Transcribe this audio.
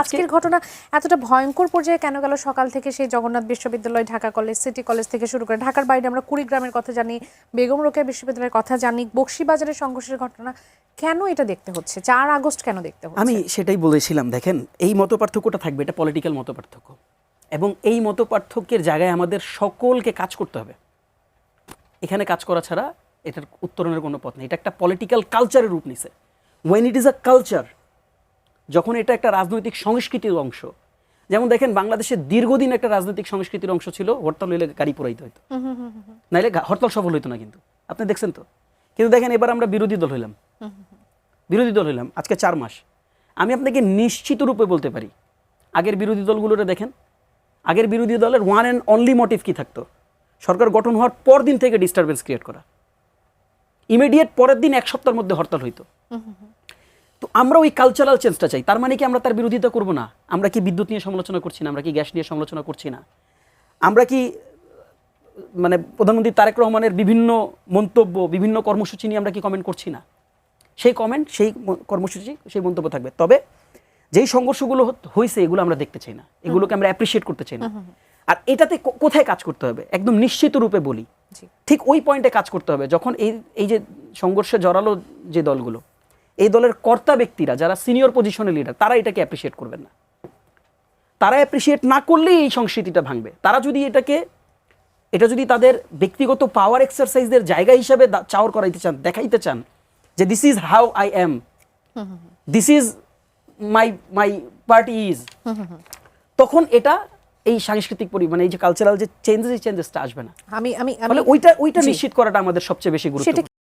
আজকের ঘটনা এতটা ভয়ঙ্কর পর্যায়ে কেন গেল? সকাল থেকে সেই জগন্নাথ বিশ্ববিদ্যালয়, ঢাকা কলেজ, সিটি কলেজ থেকে শুরু করে ঢাকার বাইরে আমরা কুড়িগ্রামের কথা জানি, বেগম রোকেয়া বিশ্ববিদ্যালয়ের কথা জানি, বকশীবাজারের সংঘর্ষের ঘটনা, কেন এটা দেখতে হচ্ছে? 4 আগস্ট কেন দেখতে হচ্ছে? আমি সেটাই বলেছিলাম, দেখেন এই মতপার্থক্যটা থাকবে, এটা পলিটিক্যাল মতপার্থক্য, এবং এই মতপার্থক্যের জায়গায় আমাদের সকলকে কাজ করতে হবে। এখানে কাজ করা ছাড়া এটার উত্তরণের কোনো পথ নেই। এটা একটা পলিটিক্যাল কালচারের রূপ নিছে। When it is a culture, যখন এটা একটা রাজনৈতিক সংস্কৃতির অংশ, যেমন দেখেন বাংলাদেশের দীর্ঘদিন একটা রাজনৈতিক সংস্কৃতির অংশ ছিল হরতাল হইলে গাড়ি পোড়াইতে হইতো, নাইলে হরতাল সফল হইতো না, কিন্তু আপনি দেখছেন তো। কিন্তু দেখেন এবার আমরা বিরোধী দল হইলাম, আজকে 4 মাস। আমি আপনাকে নিশ্চিত রূপে বলতে পারি, আগের বিরোধী দলগুলোরে দেখেন, আগের বিরোধী দলের ওয়ান অ্যান্ড অনলি মোটিভ কি থাকতো? সরকার গঠন হওয়ার পর দিন থেকে ডিস্টারবেন্স ক্রিয়েট করা, ইমিডিয়েট পরের দিন 1 সপ্তাহের মধ্যে হরতাল হইতো। তো আমরা ওই কালচারাল চেঞ্জটা চাই। তার মানে কি আমরা তার বিরোধিতা করব না? আমরা কি বিদ্যুৎ নিয়ে সমালোচনা করছি না? আমরা কি গ্যাস নিয়ে সমালোচনা করছি না? আমরা কি মানে প্রধানমন্ত্রী তারেক রহমানের বিভিন্ন মন্তব্য, বিভিন্ন কর্মসূচি নিয়ে আমরা কি কমেন্ট করছি না? সেই কমেন্ট, সেই কর্মসূচি, সেই মন্তব্য থাকবে। তবে যেই সংঘর্ষগুলো হয়েছে এগুলো আমরা দেখতে চাই না, এগুলোকে আমরা অ্যাপ্রিসিয়েট করতে চাই না। আর এটাতে কোথায় কাজ করতে হবে একদম নিশ্চিত রূপে বলি, ঠিক ওই পয়েন্টে কাজ করতে হবে যখন এই যে সংঘর্ষে জড়ালো যে দলগুলো, এই দলের কর্তা ব্যক্তিরা যারা সিনিয়র পজিশনের লিডার, তারা এটাকে অ্যাপ্রিসিয়েট করবেন না। তারা অ্যাপ্রিসিয়েট না করলেই এই সংস্কৃতিটা ভাঙবে। তারা যদি এটা যদি তাদের ব্যক্তিগত পাওয়ার এক্সারসাইজের জায়গা হিসাবে চাওয়ার করাইতে চান, দেখাইতে চান যে this is how I am, this is my party is, তখন এটা এই সাংস্কৃতিক মানে এই যে কালচারাল যে চেঞ্জেসটা আসবে না। ওইটা নিশ্চিত করাটা আমাদের সবচেয়ে বেশি গুরুত্বপূর্ণ।